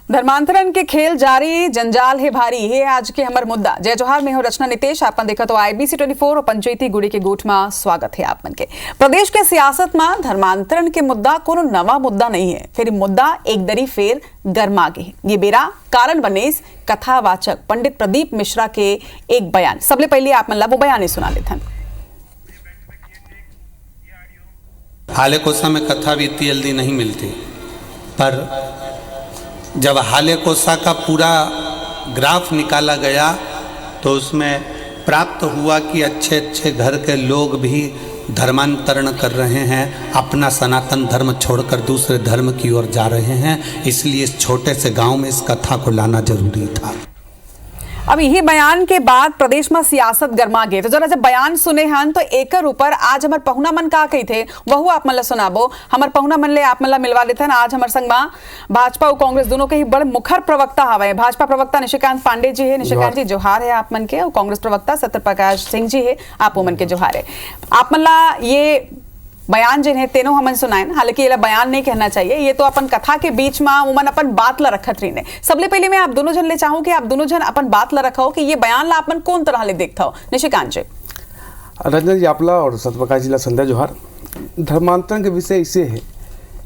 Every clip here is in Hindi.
धर्मांतरण के खेल जारी, जंजाल है भारी, ये आज के हमर मुद्दा। जय जोहार, मैं हूं रचना नितेश। आपन देखा तो IBC 24 और पंचायती गुड़ी के गोठ में स्वागत है आपन के। प्रदेश के सियासत में धर्मांतरण के मुद्दा कोनो नवा मुद्दा नहीं है, फिर मुद्दा एक दरी फेर गरमा गए। ये बेरा कारण बने कथावाचक पंडित प्रदीप मिश्रा के एक बयान। सबले पहले आप मतलब वो बयान सुना लेते हैं। हाले कोसा में कथा भी इतनी जल्दी नहीं मिलती, पर जब हाले कोसा का पूरा ग्राफ निकाला गया तो उसमें प्राप्त हुआ कि अच्छे अच्छे घर के लोग भी धर्मांतरण कर रहे हैं, अपना सनातन धर्म छोड़कर दूसरे धर्म की ओर जा रहे हैं। इसलिए इस छोटे से गांव में इस कथा को लाना जरूरी था। अब यही बयान के बाद प्रदेश में सियासत गरमा गए। तो जरा जब बयान सुने हन तो एकर ऊपर आज हमार पहुना मन का कही थे वहू आप मतलब सुनाबो। हमार पहुना मन ले आप मतलब मिलवा लेते हैं। आज हमार संग में भाजपा और कांग्रेस दोनों के ही बड़े मुखर प्रवक्ता हवे। भाजपा प्रवक्ता निशिकांत पांडे जी है। निशिकांत जी जोहार है आप मन के। और कांग्रेस प्रवक्ता सत्यप्रकाश सिंह जी है, आप मन के जोहार है। आप मतलब ये बयान जिन्हें तेनो हमन सुनाए, हालांकि ये बयान नहीं कहना चाहिए, ये तो अपन कथा के बीच में उमन अपन बात ला रखत रही ने। सबले पहले मैं आप दोनों जन ले चाहूं कि आप दोनों जन अपन बात ला रखा हो कि ये बयान ला अपन कौन तरह ले देखता हो। निशिकांत जी। रंजन जी आपला और सत्यप्रकाश जी ला संध्या जोहार। धर्मांतरण के विषय इसे है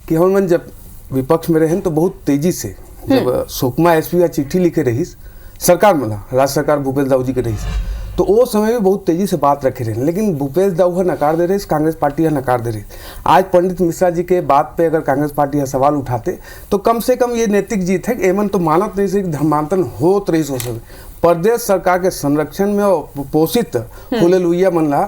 कि हम जब विपक्ष में रहे तो बहुत तेजी से जब सुकमा एसपी चिट्ठी लिखे रही सरकार में राज्य सरकार भूपेश दाऊ जी के रही तो वो समय भी बहुत तेजी से बात रखे रहे, लेकिन भूपेश दाऊ नकार दे रहे, कांग्रेस पार्टी नकार दे रही। आज पंडित मिश्रा जी के बात पे अगर कांग्रेस पार्टी सवाल उठाते तो कम से कम ये नैतिक जीत है कि एमन तो मानत नहीं से धर्मांतरण होत रही हो सके। प्रदेश सरकार के संरक्षण में पोषित हुलेलुइया मनला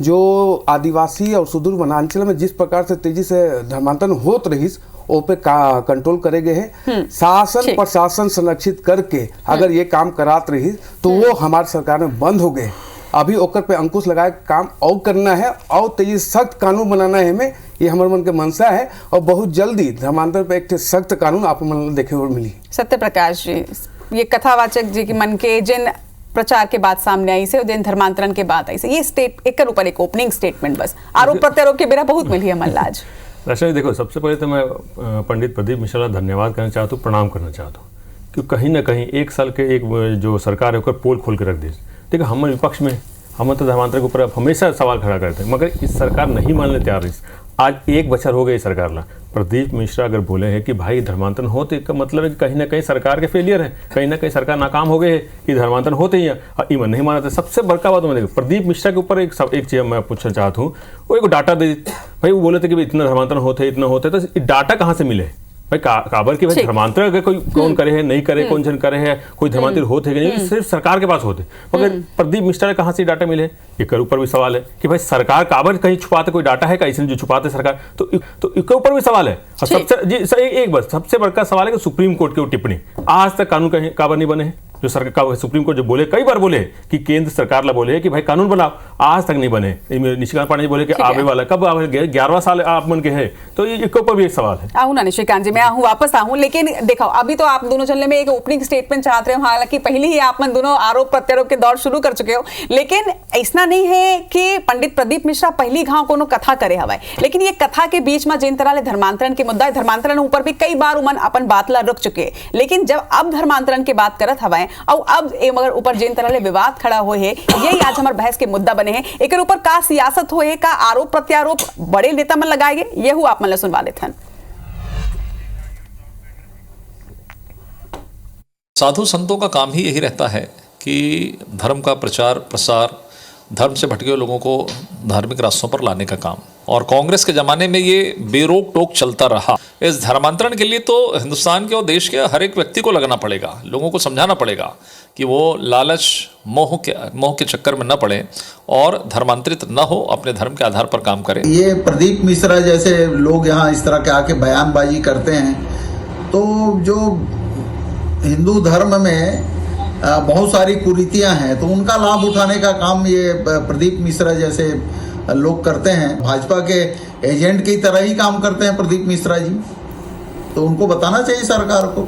जो आदिवासी और सुदूर वनांचल में जिस प्रकार से तेजी से धर्मांतरण होत रही ओ पे कंट्रोल करे गए हैं। शासन प्रशासन संरक्षित करके अगर ये काम करात रही तो वो हमारी सरकार में बंद हो गए। अभी ओकर पे अंकुश लगाए काम और करना है और तेजी सख्त कानून बनाना है हमें, ये हमारे मन के मनसा है। और बहुत जल्दी धर्मांतरण पे एक सख्त कानून आप मन देखे और मिली। सत्यप्रकाश जी, ये कथावाचक जी के मन के जिन प्रचार के बाद सामने आई से जिन धर्मांतरण के बाद आई से ये स्टेट एक ऊपर एक ओपनिंग स्टेटमेंट बस आरोप प्रत्यारोप के बेरा बहुत मिली है मल्लाज। रचना जी देखो, सबसे पहले तो मैं पंडित प्रदीप मिश्रा का धन्यवाद करना चाहता हूँ, प्रणाम करना चाहता हूँ, क्योंकि कहीं ना कहीं एक साल के एक जो सरकार है उसका पोल खोल के रख दी। देखो हम विपक्ष में हम तो धर्मांतरण के ऊपर हमेशा सवाल खड़ा करते हैं, मगर इस सरकार नहीं मानने तैयार रही। आज एक बछर हो गई सरकार ला। प्रदीप मिश्रा अगर बोले हैं कि भाई धर्मांतरण होते का मतलब है कि कहीं ना कहीं सरकार के फेलियर है, कहीं ना कहीं सरकार नाकाम हो गए है कि धर्मांतरण होते ही है। इवन नहीं माना था। सबसे बड़का बात मैं देखो प्रदीप मिश्रा के ऊपर एक चीज़ मैं पूछना चाहता हूँ। वो एक डाटा दे भाई, वो बोले थे कि इतना धर्मांतरण होते इतना होते, तो डाटा कहाँ से मिले भाई? काबर की भाई धर्मांतरण अगर कोई कौन करे है नहीं करे, कौन जन करे है, कोई धर्मांतरण होते है नहीं, सिर्फ सरकार के पास होते। मगर प्रदीप मिश्रा कहाँ से डाटा मिले, एक ऊपर भी सवाल है कि भाई सरकार काबर कहीं छुपाते, कोई डाटा है कैसे जो छुपाते सरकार, तो इसके ऊपर भी सवाल है। और सबसे एक बस सबसे बड़का सवाल है कि सुप्रीम कोर्ट की टिप्पणी आज तक कानून कहीं काबर नहीं बने हैं। जो सरकार सुप्रीम कोर्ट जो बोले कई बार बोले कि केंद्र सरकार ला बोले कि भाई कानून बनाओ, आज तक नहीं बने। निशिकांत पांडे जी बोले कि आवे वाला कब आवे, 11वां साल आप मन के है, तो इसके ऊपर भी एक सवाल है। आहू ना निशिकांत जी, मैं आहू वापस आहूं, लेकिन देखो अभी तो आप दोनों चलने में एक ओपनिंग स्टेटमेंट चाहते हो, हालांकि पहले ही आप मन दोनों आरोप प्रत्यारोप के दौर शुरू कर चुके हो, लेकिन ऐसा नहीं है कि पंडित प्रदीप मिश्रा पहली घाव कोनो कथा करे हवाए। लेकिन ये कथा के बीच में जिन तरह धर्मांतरण के मुद्दा, धर्मांतरण ऊपर भी कई बार उमन अपन बात ला रुक चुके, लेकिन जब अब धर्मांतरण की बात करत हवाए और अब मगर ऊपर जिन तरह विवाद खड़ा हुए है, यही आज हमारे बहस के मुद्दा बने हैं। एक ऊपर का सियासत होए का आरोप प्रत्यारोप बड़े नेता मन लगाएंगे, ये आप मतलब सुनवा लेते हैं। साधु संतों का काम ही यही रहता है कि धर्म का प्रचार प्रसार, धर्म से भटके लोगों को धार्मिक रास्तों पर लाने का काम। और कांग्रेस के ज़माने में ये बेरोक टोक चलता रहा। इस धर्मांतरण के लिए तो हिंदुस्तान के और देश के हर एक व्यक्ति को लगना पड़ेगा, लोगों को समझाना पड़ेगा कि वो लालच मोह के चक्कर में न पड़े और धर्मांतरित न हो, अपने धर्म के आधार पर काम करें। ये प्रदीप मिश्रा जैसे लोग यहाँ इस तरह के आके बयानबाजी करते हैं, तो जो हिंदू धर्म में बहुत सारी कुरीतियां हैं, तो उनका लाभ उठाने का काम ये प्रदीप मिश्रा जैसे लोग करते हैं। भाजपा के एजेंट की तरह ही काम करते हैं प्रदीप मिश्रा जी, तो उनको बताना चाहिए सरकार को।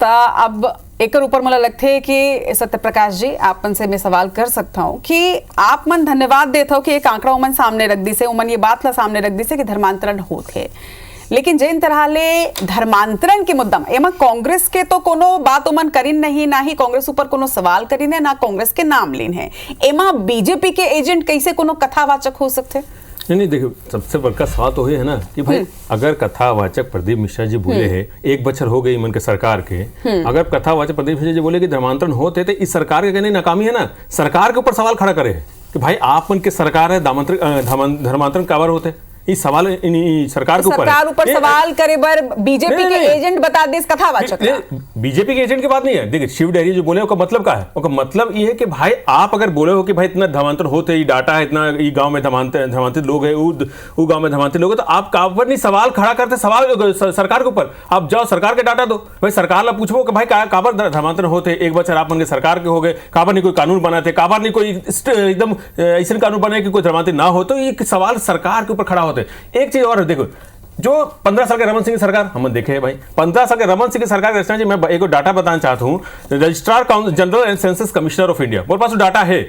अब एक ऊपर मला लगते है कि सत्यप्रकाश जी आपन से मैं सवाल कर सकता हूँ कि आप मन धन्यवाद देते हो कि एक आंकड़ा उमन सामने रख दी से, उमन ये बात ला सामने रख दी से कि धर्मांतरण होते, लेकिन जिन तरह ले धर्मांतरण के मुद्दा में एमा कांग्रेस के तो कोनो बात उमन करिन नहीं, ना ही कांग्रेस ऊपर कोनो सवाल करिन है, ना कांग्रेस के नाम लीन है। एमा बीजेपी के एजेंट कैसे कोनो कथावाचक हो सकते? नहीं देखो, सबसे बड़का सवाल तो है ना कि भाई अगर कथावाचक प्रदीप मिश्रा जी बोले हैं, एक बछर हो गई मन के सरकार के, अगर कथावाचक प्रदीप मिश्रा जी बोले कि धर्मांतरण होते तो इस सरकार के कहने नाकामी है ना, सरकार के ऊपर सवाल खड़ा करे है कि भाई आप मन के सरकार है, धर्मांतरण काबर होते, इस सवाल सरकार के ऊपर सवाल करे बर बीजेपी के एजेंट बता दे कथावाचक। बीजेपी के एजेंट की बात नहीं है। देखिए शिव डहरिया जो बोले उसका मतलब क्या है, उसका मतलब ये है कि भाई आप अगर बोले हो कि भाई इतना धर्मांतरण होते ही डाटा है, इतना ये गांव में धर्मांतरित लोग है, वो गांव में धर्मांतरित लोग है, तो आप काबर नहीं सवाल खड़ा करते, सवाल सरकार के ऊपर आप जाओ, सरकार के डाटा दो भाई, सरकार ला पूछो कि भाई काबर धर्मांतरण होते, एक बच्चर आप मन के सरकार के हो गए, काबर नहीं कोई कानून बनाते, काबर नहीं कोई एकदम ऐसा कानून बने कि कोई धर्मांतरित ना हो, तो ये सवाल सरकार के ऊपर खड़ा होते। एक चीज और देखो, जो 15 साल के रमन सिंह की सरकार हम देखे हैं भाई, 15 साल के रमन सिंह की सरकार रचना जी, मैं एक डाटा बताना चाहता हूँ, registrar general and census commissioner of India, मेरे पास डाटा है,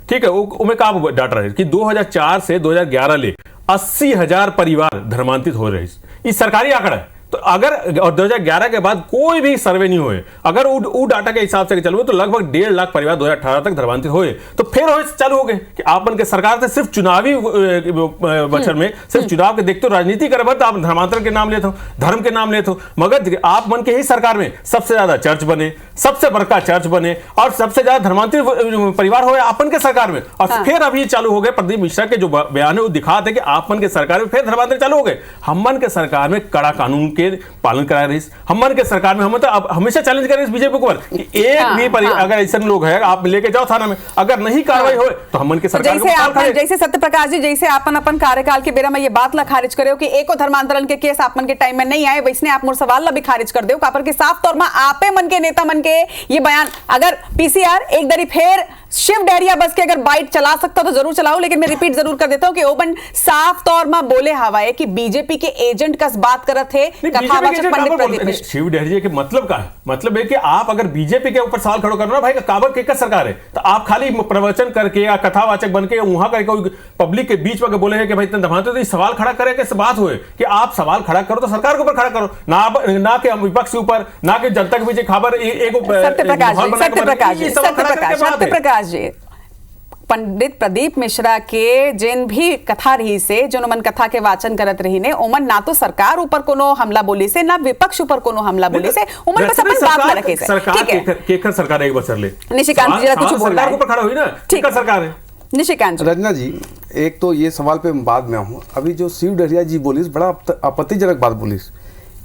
ठीक है, वो का डाटा है कि 2004 से 2011 ले 80,000 परिवार धर्मांतरित हो रहे, इस सरकारी आंकड़ा है। तो अगर और 2011 के बाद कोई भी सर्वे नहीं हुए, अगर वो डाटा के हिसाब से चलो तो लगभग 1.5 लाख परिवार 2018 तक धर्मांतरित हुए, तो फिर हो चालू हो गए कि आप मन के सरकार से सिर्फ चुनावी बचर में सिर्फ चुनाव के देखते हो, राजनीति करे तो आप धर्मांतरण के नाम लेते हो, धर्म के नाम लेते हो, मगर आप मन के ही सरकार में सबसे ज्यादा चर्च बने, सबसे बड़का चर्च बने और सबसे ज्यादा धर्मांतरित परिवार हुए आपन के सरकार में। और फिर अभी चालू हो गए प्रदीप मिश्रा के जो बयान है वो दिखाते कि आप मन के सरकार में फिर धर्मांतरण चालू हो गए। हम मन के सरकार में कड़ा कानून के पालन करा रही, हम के सरकार में हम तो अब हमेशा चैलेंज कर रहे बीजेपी को कि एक भी अगर ऐसे लोग है आप लेके जाओ थाना में, अगर नहीं कार्रवाई हो तो हम के सरकार जैसे सत्यप्रकाश जी, जैसे आपन अपन कार्यकाल के बेरा में ये बात ला खारिज करे हो कि एको धर्मांतरण के केस आपन के टाइम में नहीं आए, वैसने आप मोर सवाल ला भी खारिज कर दो कापर के साफ तौर में आपे मन के नेता मन के ये बयान, अगर पीसीआर एक दरी फिर शिव डहरिया बस के अगर बाइट चला सकता तो जरूर चलाओ, लेकिन मैं रिपीट जरूर कर देता हूं कि ओपन साफ तौर में बोले हवाए कि बीजेपी के एजेंट का बात करत थे कथावाचक पंडित प्रदीप मिश्रा। शिव डहरिया के मतलब क्या है? मतलब है कि आप अगर बीजेपी के ऊपर सवाल खड़ा करना भाई काबर के सरकार है, तो आप खाली प्रवचन करके या कथावाचक बन के वहां करके पब्लिक के बीच में बोले हैं कि भाई इतना धमाते तो सवाल खड़ा करे के बात हुए कि आप सवाल खड़ा करो तो सरकार के ऊपर खड़ा करो, ना कि विपक्ष के ऊपर, ना कि जनता के बीच खबर सत्यप्रकाश जी, पंडित प्रदीप मिश्रा के जिन भी कथा रही से जो मन कथा के वाचन करत रही ने, ओमन ना तो सरकार ऊपर कोनो हमला बोली से, ना विपक्ष ऊपर कोनो हमला बोली से, ओमन बस अपन बात ला रखे से। ठीक है, केकर सरकार एक बचर ले निशिकांत जी कुछ बोल रहा है, ऊपर खड़ा हुई ना, ठीक सरकार है निशिकांत जी। रचना जी, एक तो ये सवाल पे बाद में आऊँ, अभी जो शिव डहरिया जी बोली बड़ा आपत्तिजनक बात बोली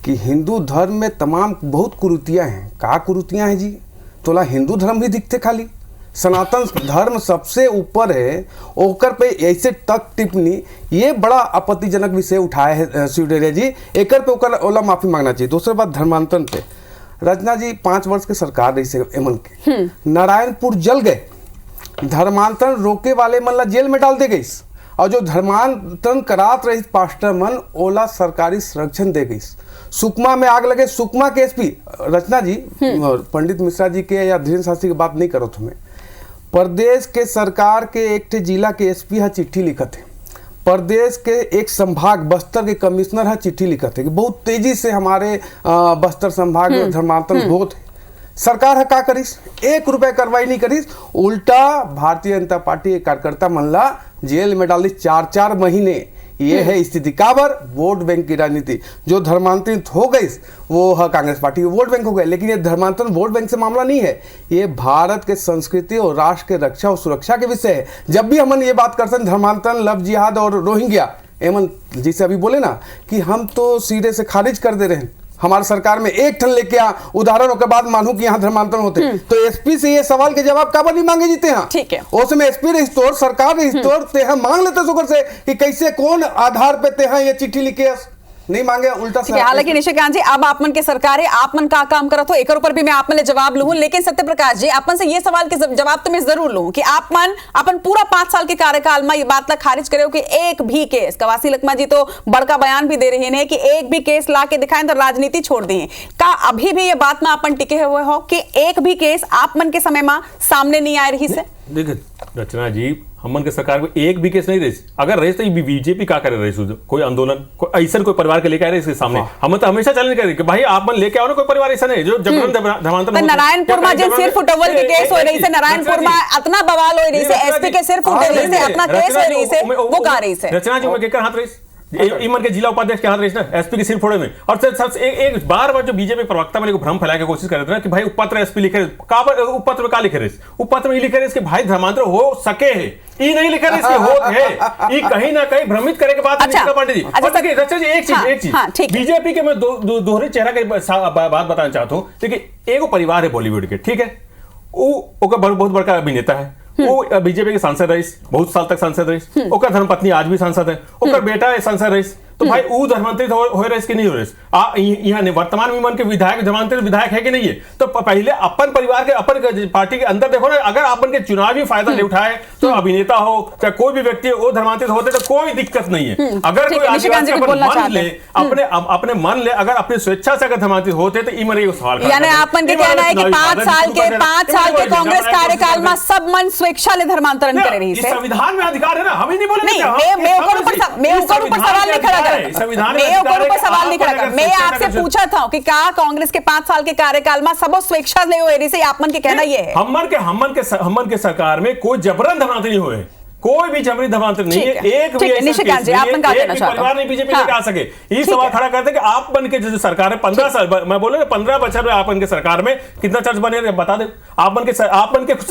कि हिंदू धर्म में तमाम बहुत कुरीतियां हैं। का कुरीतियां हैं जी? तोला हिंदू धर्म भी दिखते, खाली सनातन धर्म सबसे ऊपर है, ओकर पे ऐसे तक टिप्पणी, ये बड़ा आपत्तिजनक विषय उठाया है शिव डहरिया जी, एकर पे ओकर ओला माफी मांगना चाहिए। दूसरी बात धर्मांतरण पे, रचना जी 5 वर्ष के सरकार रही से एमन के नारायणपुर जल गए, धर्मांतरण रोके वाले मन ला जेल में डाल दे गई, और जो धर्मांतरण करात रही पास्टर मन ओला सरकारी संरक्षण दे गई। सुकमा में आग लगे, सुकमा के एसपी, रचना जी पंडित मिश्रा जी के या धीरेन्द्र शास्त्री की बात नहीं करो तुम्हें, प्रदेश के सरकार के एक जिला के एसपी है चिट्ठी लिखत है, प्रदेश के एक संभाग बस्तर के कमिश्नर है चिट्ठी लिखत है कि बहुत तेजी से हमारे बस्तर संभाग में धर्मांतरण होत है। सरकार है का करीस? 1 रुपया कार्रवाई नहीं करीस, उल्टा भारतीय जनता पार्टी के कार्यकर्ता मनला जेल में डाल दी 4-4 महीने। ये है स्थिति। काबर? वोट बैंक की राजनीति। जो धर्मांतरित हो गई वो है कांग्रेस पार्टी के वोट बैंक हो गए, लेकिन ये धर्मांतरण वोट बैंक से मामला नहीं है, ये भारत के संस्कृति और राष्ट्र के रक्षा और सुरक्षा के विषय है। जब भी हम ये बात करते हैं धर्मांतरण, लव जिहाद और रोहिंग्या, एमन जिसे अभी बोले ना कि हम तो सीधे से खारिज कर दे रहे हैं, हमारे सरकार में एक ठन लेके आ उदाहरणों के बाद मानू कि यहाँ धर्मांतरण होते, तो एसपी से ये सवाल के जवाब काबर नहीं मांगे जीते हैं? ठीक है, उसमें एसपी रजिस्ट्रोर सरकार रजिस्ट्रोर ते हैं मांग लेते सुगर से कि कैसे कौन आधार पे ते हैं ये चिट्ठी लिखे, नहीं मांगे उल्टा। हालांकि निशिकांत जी अब आप मन के सरकार है, आप मन का काम करत हो, एक ऊपर भी मैं आप मन जवाब लूं, लेकिन सत्यप्रकाश जी आप मन से ये सवाल के जवाब तो मैं जरूर लूं कि आप मन अपन पूरा 5 साल के कार्यकाल में ये बात ला खारिज करे हो कि एक भी केस, कवासी लखमा जी तो बड़का बयान भी दे रही है कि एक भी केस ला के दिखाएं तो राजनीति छोड़ दी है, का अभी भी ये बात में अपन टिके हुए हो कि एक भी केस आप मन के समय में सामने नहीं आ रही से? देखिए रचना जी, हमन के सरकार में एक भी केस नहीं रही। अगर रही तो बीजेपी का करे रही, कोई आंदोलन कोई ऐसा कोई परिवार के लेके आ रहे इसके सामने, हम तो हमेशा चैलेंज करें कि भाई आप मन लेके आओ ना, कोई परिवार ऐसा नहीं जो जबरन धर्मांतरण। नारायणपुर में जो सिर्फ उठवल के केस हो रही से, नारायणपुर में इतना बवाल हो रही से, एसपी के सिर्फ उठे रही से, अपना केस हो रही से, वो कह रही से रचना जी में केकर हाथ रही, ईमन के जिला उपाध्यक्ष के हाथ रही ना, एसपी के सिर फोड़े में। और एक बार जो बीजेपी प्रवक्ता मैंने भ्रम फैलाने की कोशिश कर रहे थे ना कि भाई उपपत्र एसपी लिखे, उपपत्र में क्या लिखे रहे, उपपत्र में ये लिखे रहे कि भाई धर्मांतर हो सके है, ये नहीं लिखा रहे इसके होत है, ये कहीं ना कहीं भ्रमित करे के बाद। अच्छा, पांडे जी, रचना जी एक चीज बीजेपी के मैं दोहरे चेहरा की बात बताना चाहता हूँ। देखिए एगो परिवार है बॉलीवुड के, ठीक है, वो बहुत बड़का अभिनेता है, वो बीजेपी के सांसद रही, बहुत साल तक सांसद रही, ओकर धर्मपत्नी आज भी सांसद है, ओकर बेटा है सांसद रही, तो भाई वो धर्मांतरित हो रहे कि नहीं हो रहे। यहाँ वर्तमान में मन के विधायक धर्मांतरित विधायक है कि नहीं है, तो पहले अपन परिवार के अपन पार्टी के अंदर देखो ना, अगर अपन के चुनावी फायदा ले उठाए तो अभिनेता हो चाहे कोई भी व्यक्ति वो धर्मांतरित होते तो कोई दिक्कत नहीं है। अगर कोई आदिवासी अपने मन ले अगर अपनी स्वेच्छा से अगर धर्मांतरित होते तो इमर एक सवाल, यानी आपन के कहना है कि 5 साल के कांग्रेस कार्यकाल में सब मन स्वेच्छा ले धर्मांतरण करे रही से। संविधान में अधिकार है ना, हम ही नहीं बोले। मैं ऊपर सवाल नहीं खड़ा सवाल नहीं खड़ा। मैं आपसे पूछा था कि क्या कांग्रेस के 5 साल के कार्यकाल में सब स्वेच्छा ले हुए रही से, आपन के कहना ये है। हमन के सरकार में कोई जबरन धर्मांतरण नहीं हुए, कोई भी जबरी धर्मांतर नहीं है। एक भी निशिकांत जी, आप परिवार नहीं बीजेपी लेके आ सके। ये सवाल खड़ा करते कि आप बन के जो सरकार है 15 साल, मैं बोले 15 बच्चों में आप बन के सरकार में कितना चर्च बने बता दे। आप बन के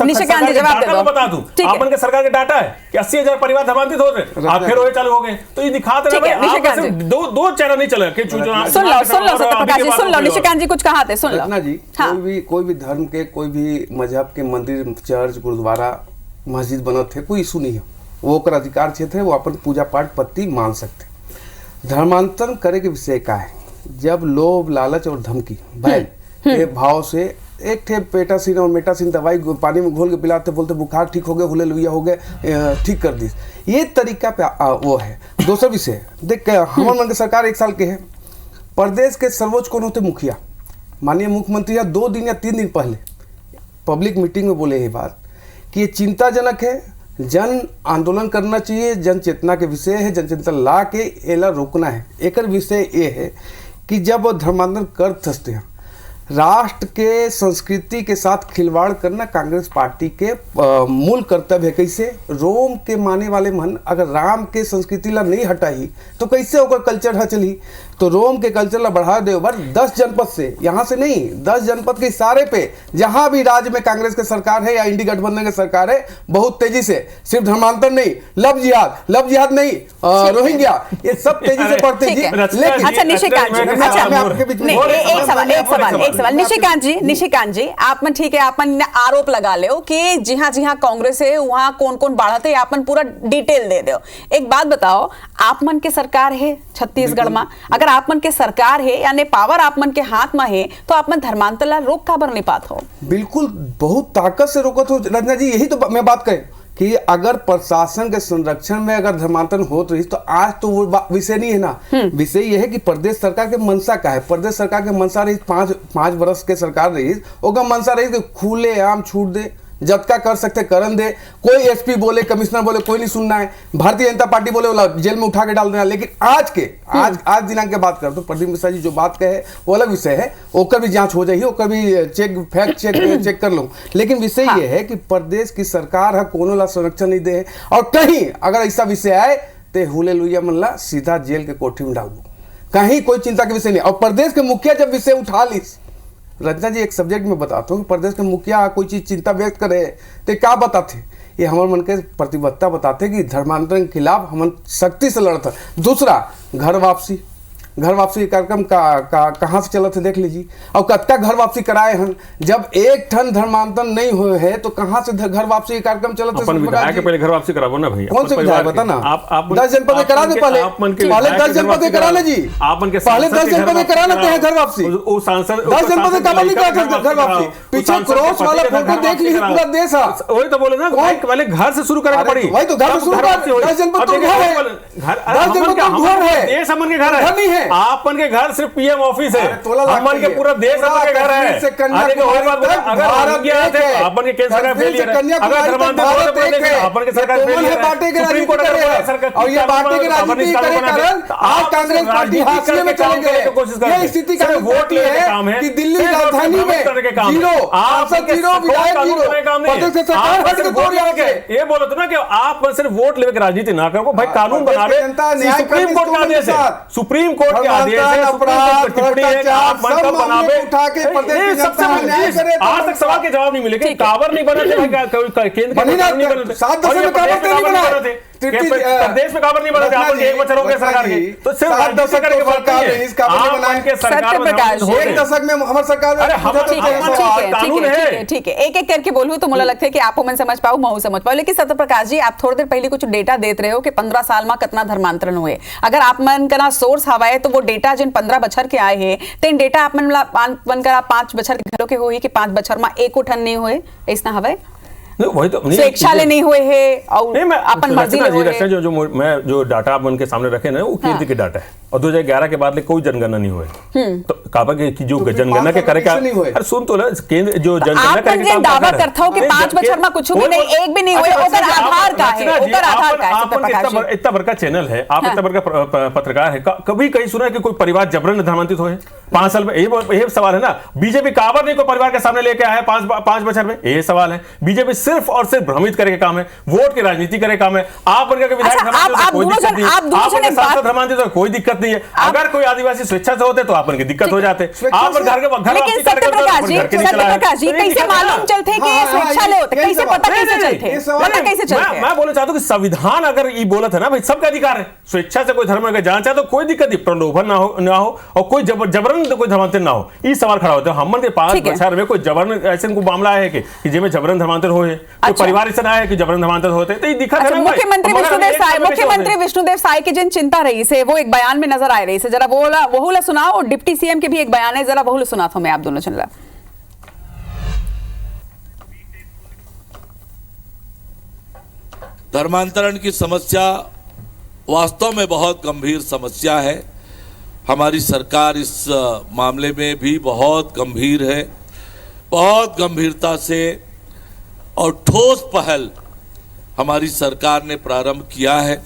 निशिकांत जी जवाब दे दो, बता दूं। आप बन के सरकार के डाटा है कि 80,000 परिवार धर्मांतरित हो रहे, आप फिर हो चालू हो गए, तो ये दिखाते हैं दो चेहरा नहीं चला कि सुन लो सत्यप्रकाश जी, सुन लो निशिकांत जी कुछ कहा थे, सुन लो जी। कोई भी धर्म के कोई भी मजहब के मंदिर चर्च गुरुद्वारा मस्जिद बनत है, कोई इशू नहीं है, वो ओकर अधिकार क्षेत्र है, वो अपन पूजा पाठ पत्ती मान सकते। धर्मांतरण करे के विषय का है जब लोभ लालच और धमकी भय के भाव से एक थे पेटासिन और मेटासिन दवाई पानी में घोल के पिलाते, बोलते बुखार ठीक हो गया, हुले लुइया हो गए, ठीक कर दी, ये तरीका पे वो है। दूसरा विषय देख के हमारे मन के सरकार 1 साल के है, प्रदेश के सर्वोच्च कौन होते मुखिया माननीय मुख्यमंत्री या 2 दिन या 3 दिन पहले पब्लिक मीटिंग में बोले ये बात कि ये चिंताजनक है, जन आंदोलन करना चाहिए, जन चेतना के विषय है, जन चेतना ला के एला रोकना है। एक विषय ये है कि जब वो धर्मांतरण कर थसते हैं, राष्ट्र के संस्कृति के साथ खिलवाड़ करना कांग्रेस पार्टी के मूल कर्तव्य है। कैसे रोम के माने वाले मन अगर राम के संस्कृति ला नहीं हटाई तो कैसे होकर कल्चर है चली, तो रोम के कल्चर ला बढ़ा दे। 10 जनपद से, यहाँ से नहीं, 10 जनपद के इशारे पे जहां भी राज्य में कांग्रेस की सरकार है या इंडी गठबंधन की सरकार है, बहुत तेजी से सिर्फ धर्मांतर नहीं, लव जिहाद नहीं, रोहिंग्या, ये सब तेजी से बढ़ते जी। अच्छा निशिकांत जी, एक सवाल निशिकांत जी, आप में ठीक है, आपन आरोप लगा ले कि जहां कांग्रेस है वहां कौन कौन बढ़त है, आपन पूरा डिटेल दे दो। एक बात बताओ, आप मन के सरकार है छत्तीसगढ़ में, अगर आप मन के सरकार है यानी पावर आप मन के हाथ में है, तो आप मन धर्मांतर ला रोक काबर नहीं पात हो? बिल्कुल बहुत ताकत से रोकत हो रचना जी। यही तो मैं बात करें कि अगर प्रशासन के संरक्षण में अगर धर्मांतरण होत रही तो आज तो वो विषय नहीं है ना। विषय ये है कि प्रदेश सरकार के मनसा का है, प्रदेश सरकार के मनसा रही 5 वर्ष के सरकार रही, ओका मनसा रही कि खुले आम छूट दे, जतका कर सकते करन दे, कोई एसपी बोले कमिश्नर बोले कोई नहीं सुनना है, भारतीय जनता पार्टी बोले वाला जेल में उठा के डाल देना। लेकिन आज दिनांक की बात कर तो प्रदीप मिश्रा जी जो बात कहे वो अलग विषय है, ओकर भी जांच हो जाएगी, ओकर भी फैक्ट चेक कर लूं। लेकिन विषय ये है कि प्रदेश की सरकार है कोनो ला संरक्षण नहीं दे, और कहीं अगर ऐसा विषय आए तो हुले लुइया मन ला सीधा जेल के कोठी में डाल दो, कहीं कोई चिंता के विषय नहीं। और प्रदेश के मुखिया जब विषय उठा ली, रचना जी एक सब्जेक्ट में बताता हूँ कि प्रदेश के मुखिया कोई चीज चिंता व्यक्त करे तो क्या बताते, ये हमारे मन के प्रतिबद्धता बताते कि धर्मांतरण के खिलाफ हम सख्ती से लड़ते। दूसरा घर वापसी कार्यक्रम कहाँ से चला थे देख लीजिए, और कत्ता घर वापसी कराए हैं। जब एक ठन धर्मांतरण नहीं हुए है तो कहाँ से घर वापसी कार्यक्रम चला थे? विधायक के पहले घर वापसी करावो ना भैया, कौन से विधायक बता ना, 10 जनपद करा दे, पहले 10 जनपद करा ले जी, पहले 10 जनपद करा लेते हैं घर वापसी। 10 जनपद का नहीं करा घर वापसी, पीछे क्रॉस वाला फोटो देख लीजिए, पूरा देश है। वही तो बोले ना, पहले घर से शुरू करना पड़ी, वही तो घर से शुरू कर। 10 जनपद तो घर है, 10 जनपद तो घर है, देश हमन के घर नहीं है, आपन के घर सिर्फ पीएम ऑफिस है, तोला लाख हमन के चाहिए। पूरा देश पूरा अपन के घर है। कश्मीर से कन्याकुमारी अरे और बात बोला, तक अगर भारत हम गया एक थे है। अपन के केंद्र सरकार कश्मीर से फेलियर है, अगर कन्याकुमारी तक धर्मांतर भारत बोले एक है। अपन के सरकार ये तो फेलियर है, बांटे के सुप्रीम कोर्ट राजनीति अगर करे सरकार और ये बांटे के राजनीति करे कारण आज कांग्रेस पार्टी हाशिए में चले गए। ये स्थिति का वोट है कि दिल्ली राजधानी में जीरो सांसद जीरो विधायक जीरो प्रदेश से सरकार हट के दौड़ जाके ये बोलो तो ना कि आप सिर्फ वोट लेके राजनीति ना करो भाई, कानून बना प्रदेश की जनता रहे, न्याय सुप्रीम कोर्ट का करने आदेश है, साथ सुप्रीम कोर्ट के आदेश है, सुप्रीम कोर्ट की टिप्पणी है कि आप मन का बनावे उठा के प्रदेश की ये जनता सबसे बड़ी न्याय चीज। करे तो आज तक सवाल के जवाब नहीं मिले कि टावर नहीं बने थे भाई, कोई केंद्र के बनी ना, नहीं बने थे, 7 और ये दशक में प्रदेश टावर में नहीं टावर बने थे, थे। प्रदेश में टावर नहीं बने थे, आपन एक बच्चा हो गया सरकार की, तो सिर्फ 7 दशक करके बात सरकार नहीं ने है, इस काबिल आप बनाए। मन के सरकार में सत्यप्रकाश, हो एक दशक में हमारे सरकार अरे हम ठीक है, कानून है। ठीक है, एक एक करके बोलूं तो मुझे लगता है कि आप मन समझ पाओ, मैं समझ पाऊं, लेकिन सत्यप्रकाश जी आप थोड़ी देर पहले कुछ डेटा देते रहे हो कि 15 साल में कितना धर्मांतरण हुए। अगर आप मन का सोर्स हवा है तो वो डेटा जिन 15 बछर के आए हैं तो इन डेटा आप मन कर 5 बछर के घरों के हुई कि 5 बछर में एक उठन नहीं हुए, ऐसा हवा वही तो स्वेच्छा ले नहीं हुए है और अपन मर्जी ले हुए है। जो डाटा आप उनके सामने रखे ना वो केंद्र के डाटा है और 2011 के बाद कोई जनगणना नहीं हुए, तो काबा की जो जनगणना के करे क्या, अरे सुन तो ना केंद्र जो जनगणना करे आप दावा करता हो कि 5 बछर में कुछ भी नहीं, एक भी नहीं हुए, ओकर आधार का है, ओकर आधार का है। सत्यप्रकाश जी इतना बड़का चैनल है, आप इतना बड़का पत्रकार है, कभी कहीं सुना है कि कोई परिवार जबरन धर्मांतरित हुए 5 साल में? यही सवाल है ना। बीजेपी काबर नहीं कोई परिवार के सामने लेके आया 5 बछर में, यही सवाल है। बीजेपी सिर्फ और सिर्फ भ्रमित करे काम है, वोट की राजनीति करे काम है। आप बनकर विधायक धर्मांतरित हो कोई दिक्कत नहीं है, अगर कोई आदिवासी स्वेच्छा से होते तो आप उनकी दिक्कत हो जाते। आप घर के लेकिन सत्यप्रकाश जी कैसे मालूम चलते कि ये स्वेच्छा ले होते, कैसे पता कैसे चलते? मैं बोलना चाहता हूँ कि संविधान अगर ये बोला था ना भाई सबका अधिकार है, स्वेच्छा से कोई धर्म अगर जाना चाहे तो कोई दिक्कत नहीं, प्रलोभन ना हो और कोई जबरन कोई धर्मांतर ना हो, ये सवाल खड़ा होता है। हम के 5 बछर में कोई जबरन ऐसे को मामला है कि जिसमें जबरन धर्मांतर हो, कोई परिवार ऐसा है कि जबरन धर्मांतर होते, तो ये दिक्कत है। मुख्यमंत्री विष्णुदेव साय की जिन चिंता रही से वो एक बयान में नजर आ रही से, जरा वो सुनाओ, और डिप्टी सीएम के भी एक बयान है, जरा वो सुना था मैं आप दोनों चल। धर्मांतरण की समस्या वास्तव में बहुत गंभीर समस्या है। हमारी सरकार इस मामले में भी बहुत गंभीर है, बहुत गंभीरता से और ठोस पहल हमारी सरकार ने प्रारंभ किया है।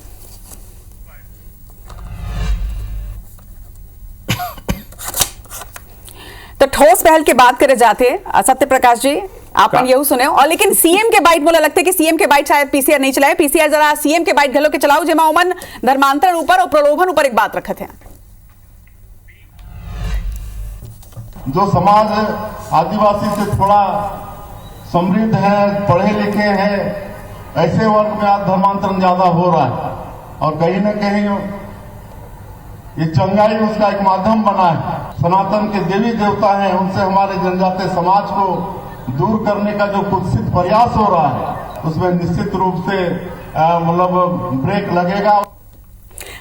तो ठोस पहल की बात करे जाते सत्यप्रकाश जी आप यही सुने, और लेकिन सीएम के बाइट बोला लगता है कि सीएम के बाइट शायद पीसीआर नहीं चलाए, पीसीआर जरा सीएम के बाइट घलो के चलाओ जेमा उमन धर्मांतरण ऊपर और प्रलोभन ऊपर एक बात रखते हैं। जो समाज आदिवासी से थोड़ा समृद्ध है, पढ़े लिखे हैं, ऐसे वर्ग में आज धर्मांतरण ज्यादा हो रहा है और कहीं न कहीं ये चंगाई उसका एक माध्यम बना है। सनातन के देवी देवता हैं, उनसे हमारे जनजातीय समाज को दूर करने का जो कुत्सित प्रयास हो रहा है उसमें निश्चित रूप से मतलब ब्रेक लगेगा।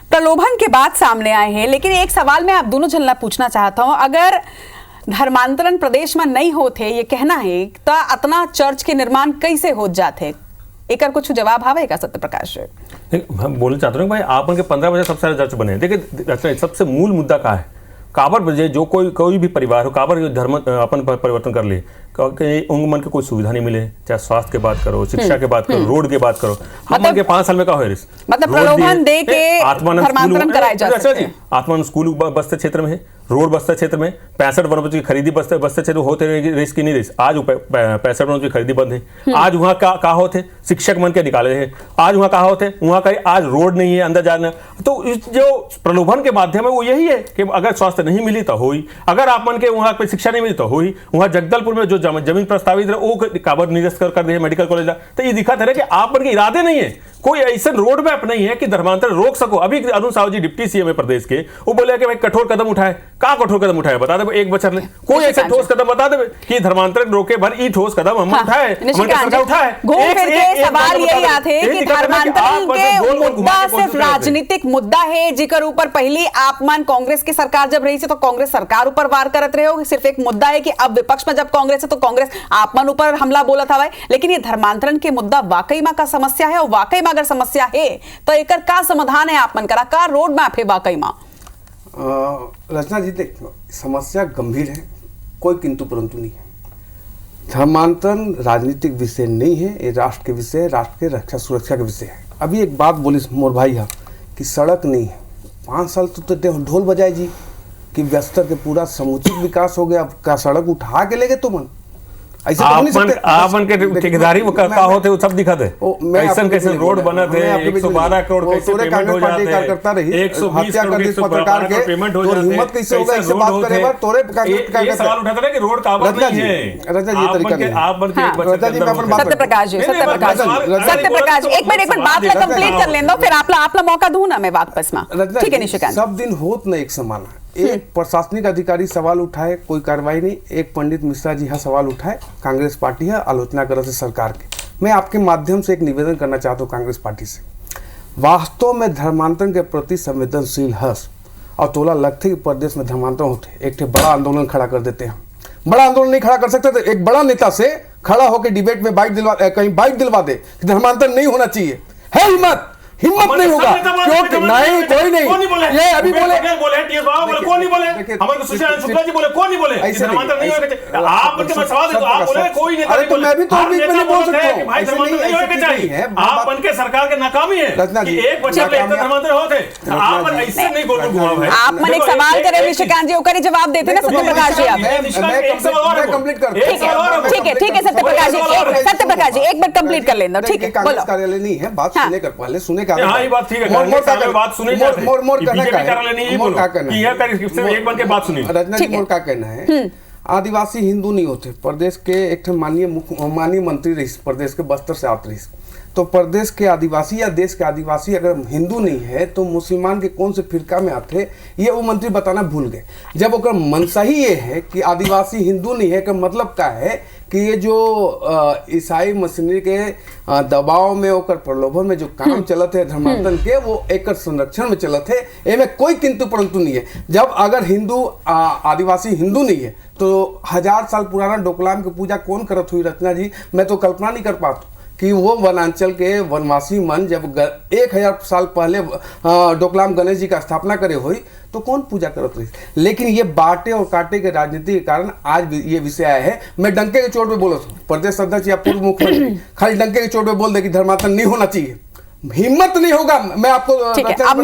प्रलोभन के बाद सामने आए हैं, लेकिन एक सवाल मैं आप दोनों जनला पूछना चाहता हूं, अगर धर्मांतरण प्रदेश में नहीं होते ये कहना है तो इतना चर्च के निर्माण कैसे हो जाते? एक कुछ जवाब आवेगा सत्यप्रकाश? हम बोलना चाहते हैं भाई आप उनके 15 बजे सबसे सारे चर्च बने। देखिए सबसे मूल मुद्दा क्या है, काबर बजे जो कोई भी परिवार हो काबर धर्म अपन परिवर्तन कर ले, उनके मन के कोई सुविधा नहीं मिले, चाहे स्वास्थ्य की बात करो, शिक्षा की बात करो, रोड की बात करो। हम के 5 साल में क्या हो मतलब प्रलोभन दे के धर्मांतरण कराए जा सकते हैं। आत्मानंद स्कूल बस्तर क्षेत्र में है, रोड बस्तर क्षेत्र में 65 वनोपज की खरीदी बस्तर क्षेत्र होते रेस की नहीं रेस, आज 65 वनोपज की खरीदी बंद है। आज वहाँ क्या होते शिक्षक मन के निकाले हैं, आज वहाँ क्या होते वहाँ का आज रोड नहीं है अंदर जाना। तो जो प्रलोभन के माध्यम है वो यही है कि अगर स्वास्थ्य नहीं मिली तो हुई, अगर आप मन के वहाँ पे शिक्षा नहीं मिली तो हुई। वहाँ जगदलपुर में जो जमीन प्रस्तावित है वो काबर निरस्त कर दे मेडिकल कॉलेज, तो ये दिखा था कि आप मन के इरादे नहीं है, कोई ऐसा रोड मैप नहीं है कि धर्मांतरण रोक सको। अभी अरुण साहू जी डिप्टी सीएम है प्रदेश के, वो बोले कि भाई कठोर कदम उठाए, क्या कठोर कदम उठाए बता दे एक बच्चर ले, कोई ऐसा ठोस कदम बता दे कि धर्मांतरण रोके भर ई ठोस कदम हम उठाए, सवाल यही आते कि धर्मांतरण के मुद्दा सिर्फ राजनीतिक मुद्दा है जिकर ऊपर पहली आपमान कांग्रेस की सरकार जब रही थी तो कांग्रेस सरकार ऊपर वार करते रहे हो, सिर्फ एक मुद्दा है कि अब विपक्ष में जब कांग्रेस है तो कांग्रेस आपमान ऊपर हमला बोला था भाई। लेकिन ये धर्मांतरण के मुद्दा वाकई में का समस्या है, और वाकई में अगर समस्या है तो एकर का समाधान है आप मन करा, का रोड मैप है वाकई में? रचना जी, देखो समस्या गंभीर है, कोई किंतु परंतु नहीं है। धर्मांतरण राजनीतिक विषय नहीं है, ये राष्ट्र के विषय है, राष्ट्र के रक्षा सुरक्षा के विषय है। अभी एक बात बोली मोर भाई यहाँ कि सड़क नहीं है, 5 साल तो ढोल बजाए जी कि व्यस्तर के पूरा समुचित विकास हो गया, क्या सड़क उठा के ले गए तुम? ऐसे तो नहीं सकते। आपन के ठेकेदारी में का होते वो सब दिखा दे, कैसे रोड बना थे, 112 करोड़ कैसे पेमेंट हो जाते हैं, 120 करोड़ पेमेंट हो जाते हैं, हिम्मत कैसे होगा इससे बात करे बार तोरे ये सवाल उठाता है कि रोड का बात नहीं है। रचा जी, ये तरीका नहीं। आप बन के एक बच्चे सत्यप्रकाश जी, सत्यप्रकाश एक मिनट बात में कंप्लीट कर लें दो, फिर आपला मौका दूं ना मैं वापस में। ठीक है निशिकांत, सब दिन होत न एक समान। एक प्रशासनिक अधिकारी सवाल उठाए, कोई कार्रवाई नहीं। एक पंडित मिश्रा जी यहाँ सवाल उठाए, कांग्रेस पार्टी है आलोचना कर रहे सरकार के। मैं आपके माध्यम से एक निवेदन करना चाहता हूँ कांग्रेस पार्टी से, वास्तव में धर्मांतरण के प्रति संवेदनशील हस और तोला लगते कि प्रदेश में धर्मांतरण होते एक बड़ा आंदोलन खड़ा कर देते हैं। बड़ा आंदोलन नहीं खड़ा कर सकते तो एक बड़ा नेता से खड़ा होकर डिबेट में कहीं बाइक दिलवा दे कि धर्मांतरण नहीं होना चाहिए। है हिम्मत नहीं होगा, क्योंकि नहीं कोई नहीं, ये अभी बोले कौन नहीं बोले, हमारे सुशील शुक्ला जी बोले, कौन नहीं बोले, धर्मांतरण नहीं होगा। आप उनके मैं सवाल देता हूं, आप बोले कोई नहीं, अरे तो मैं भी तो बीच में नहीं बोल सकता हूं भाई, धर्मांतरण नहीं होगा चाहिए। आप बन के सरकार के नाकामी है कि एक बच्चे पे इतना धर्मांतरण होते, आप ऐसे नहीं बोलो भाई। आप मन एक सवाल करे निशिकांत जी, ओकर जवाब देते ना सत्यप्रकाश जी। आप मैं कंप्लीट कर, ठीक है सत्यप्रकाश जी एक बार कंप्लीट कर लेना। ठीक है, कांग्रेस कार्यालय नहीं है, बात सुनने कर पहले सुने का बात ठीक है, बात सुनी रचना जी। मोर का कहना है, आदिवासी हिंदू नहीं होते। प्रदेश के एक माननीय मंत्री रही, प्रदेश के बस्तर से आते रही, तो प्रदेश के आदिवासी या देश के आदिवासी अगर हिंदू नहीं है तो मुसलमान के कौन से फिरका में आते, ये वो मंत्री बताना भूल गए। जब ओकर मनसा ही ये है कि आदिवासी हिंदू नहीं है, का मतलब क्या है कि ये जो ईसाई मशीनरी के दबाव में ओकर प्रलोभन में जो काम चलते है धर्मांतरण के, वो एक संरक्षण में चलते है। एमे कोई किंतु परंतु नहीं है। जब अगर हिंदू आदिवासी हिंदू नहीं है तो 1000 साल पुराना डोकलाम की पूजा कौन करत हुई? रचना जी, मैं तो कल्पना नहीं कर पाता कि वो वनांचल के वनवासी मन जब 1000 साल पहले डोकलाम गणेश जी का स्थापना करे हुई तो कौन पूजा करत रही। लेकिन ये बांटे और काटे के राजनीति के कारण आज ये विषय आया है। मैं डंके के चोट पे बोला था, प्रदेश अध्यक्ष या पूर्व मुख्यमंत्री खाली डंके के चोट पे बोल दे कि धर्मांतरण नहीं होना चाहिए, हिम्मत नहीं होगा। मैं आपको ठीक है, अब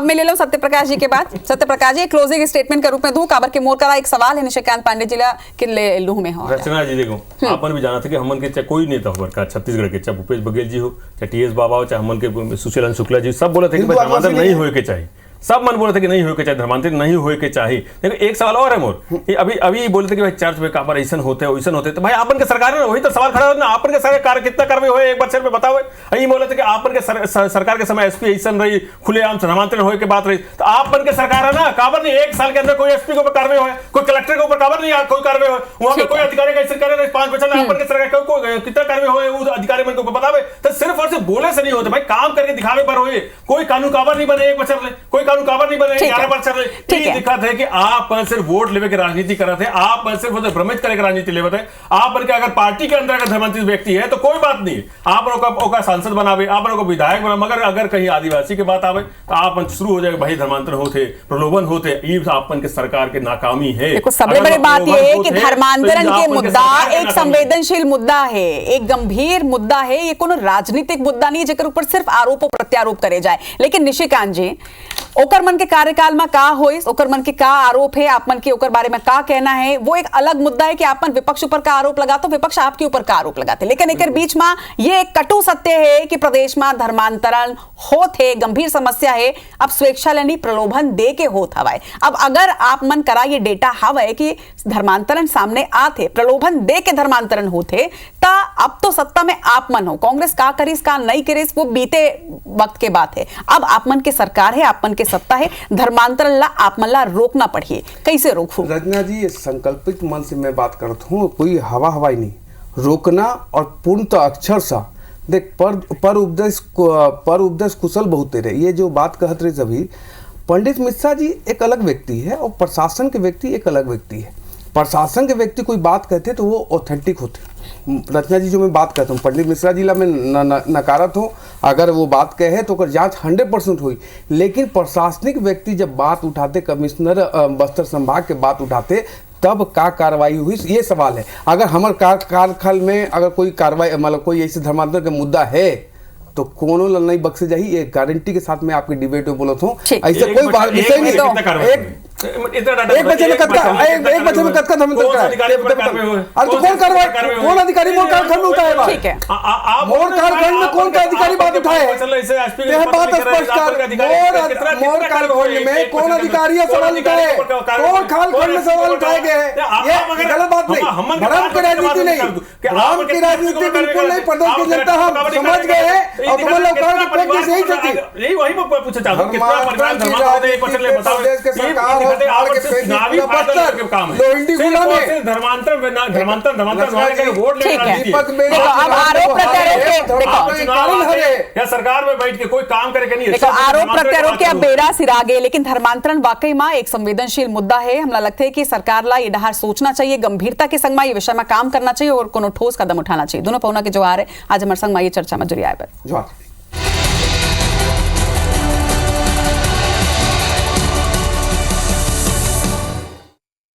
मैं ले लो सत्यप्रकाश जी के बाद। सत्यप्रकाश जी क्लोजिंग स्टेटमेंट के रूप में दूं, काबर के मोर का एक सवाल है निशिकांत पांडे जिला के ले लूं में हो। रचना जी देखो, आपन भी जाना था कि हमन के चाहे कोई नेता हो का छत्तीसगढ़ के, चाहे भूपेश बघेल जी हो, चाहे टीएस बाबा हो, चाहे हमन के सुशील शुक्ला जी, सब बोले थे कि धर्मांतरण नहीं होए के चाहिए। सब मन बोले थे कि नहीं होके चाहिए, धर्मांतरण नहीं होके चाहिए। लेकिन एक सवाल और है मोर, अभी बोले थे कि भाई चर्च में काबर ऐसा होते तो भाई आपन के सरकार है, वही तो सवाल खड़ा होता है, आपन के सरकार कितना कार्रवाई हुए एक बार सिर में बताओ। यही बोले थे कि आपन के सरकार के समय एसपी ऐसा रही, खुलेआम धर्मांतरण होए के बात रही, तो आपन के सरकार है ना, काबर नहीं 1 साल के अंदर कोई एसपी के ऊपर कार्रवाई हो, कोई कलेक्टर के ऊपर काबर नहीं कोई कार्रवाई हो, वहां पे कोई अधिकारी का ऐसे करे 5 बच्चा में आपन के सरकार को कितना कार्रवाई हो, अधिकारी मन को बतावे। तो सिर्फ और सिर्फ बोले से नहीं होते भाई, काम करके दिखावे पर होए। कोई कानून काबर नहीं बने 1 बच्चा में, कोई कानून काबर नहीं बने 11 बार चल रहे। ये दिखा था कि आप सिर्फ वोट लेवे के राजनीति कर रहे थे, आप सिर्फ भ्रमित करके राजनीति लेवे थे। आप बन के अगर पार्टी के अंदर अगर धर्मांतरित व्यक्ति है तो कोई बात नहीं, आप लोग सांसद बनावे, आप लोग विधायक बनावे, मगर अगर कहीं आदिवासी की बात आवे तो आप शुरू हो जाएगा भाई धर्मांतरण होते, प्रलोभन होते। ये आपन के सरकार के नाकामी है। देखो सबसे बड़ी बात यह है कि धर्मांतरण के मुद्दा एक संवेदनशील मुद्दा है, एक गंभीर मुद्दा है, ये कोनो राजनीतिक मुद्दा नहीं जेकर ऊपर सिर्फ आरोप और प्रत्यारोप करे जाए। लेकिन निशिकांत जी, ओकर मन के कार्यकाल में का होई, ओकर मन के का आरोप है, आप मन के ओकर बारे में का कहना है, वो एक अलग मुद्दा है कि आपन विपक्ष ऊपर का आरोप लगाते, विपक्ष आपके ऊपर का आरोप लगाते। लेकिन एक बीच में ये एक कटु सत्य है कि प्रदेश में धर्मांतरण होत है, गंभीर समस्या है। अब स्वेच्छा लेनी प्रलोभन दे के होत हवाए। अब अगर आप मन करा ये डेटा हवाए कि धर्मांतरण सामने आते, प्रलोभन दे के धर्मांतरण होते, ता अब तो सत्ता में आप मन हो, कांग्रेस का करीस का नहीं करीस वो बीते वक्त के बात है। अब आप मन के सरकार है, आप मन के सत्ता है, धर्मांतरण ला आप मन ला रोकना पड़िए, कैसे रोकू? रचना जी, ये संकल्पित मन से मैं बात करता हूँ, कोई हवाई नहीं, रोकना और पूर्णतः अक्षर सा देख पर उपदेश कुशल बहुत रहे। ये जो बात कहत रहे सभी, पंडित मिश्रा जी एक अलग व्यक्ति है और प्रशासन के व्यक्ति एक अलग व्यक्ति है। प्रशासन के व्यक्ति कोई बात कहते तो वो ऑथेंटिक होते। रचना जी, जो मैं बात करता हूँ पंडित मिश्रा जिला में नकारत हूँ, अगर वो बात कहे तो ओकर जांच 100% हुई। लेकिन प्रशासनिक व्यक्ति जब बात उठाते, कमिश्नर बस्तर संभाग के बात उठाते, तब का कार्रवाई हुई, ये सवाल है। अगर हमारे कार्यकाल में अगर कोई कार्रवाई मतलब कोई ऐसे धर्मांतरण का मुद्दा है तो कोनो ला नहीं बख्शे जाही, ये गारंटी के साथ मैं आपके डिबेट में बोलता हूँ। ऐसा कोई विषय नहीं। एक बच्चे में कत्का धर्मांतरण अरे तो कौन कार्रवाई, कौन अधिकारी मोर कालखंड में उठाए बात? ठीक है, मोर कालखंड में कौन का अधिकारी बात उठाए? यह बात स्पष्ट कर, मोर कालखंड में कौन अधिकारी सवाल उठाए? कौन कालखंड में सवाल उठाए गए हैं? ये गलत बात नहीं, धर्म की राजनीति नहीं, धर्म की राजनीति बिल्कुल नहीं। प्रदेश की जनता हम समझ गए हैं और तुम लोग प्रैक्टिस यही चलती। वही मैं पूछना चाहता हूं, कितना परिणाम प्रदेश के सरकार सरकार में बैठ के कोई काम करे नहीं। देखो, आरोप प्रत्यारोप के अब बेरा सिरा गए, लेकिन धर्मांतरण वाकई में एक संवेदनशील मुद्दा है। हमरा लगता है कि सरकार ला ये डहार सोचना चाहिए, गंभीरता के संग में ये विषय में काम करना चाहिए और कोनो ठोस कदम उठाना चाहिए। दोनों पहुना के जोहार है आज हमारे संग में ये चर्चा में जुड़ी आए पर।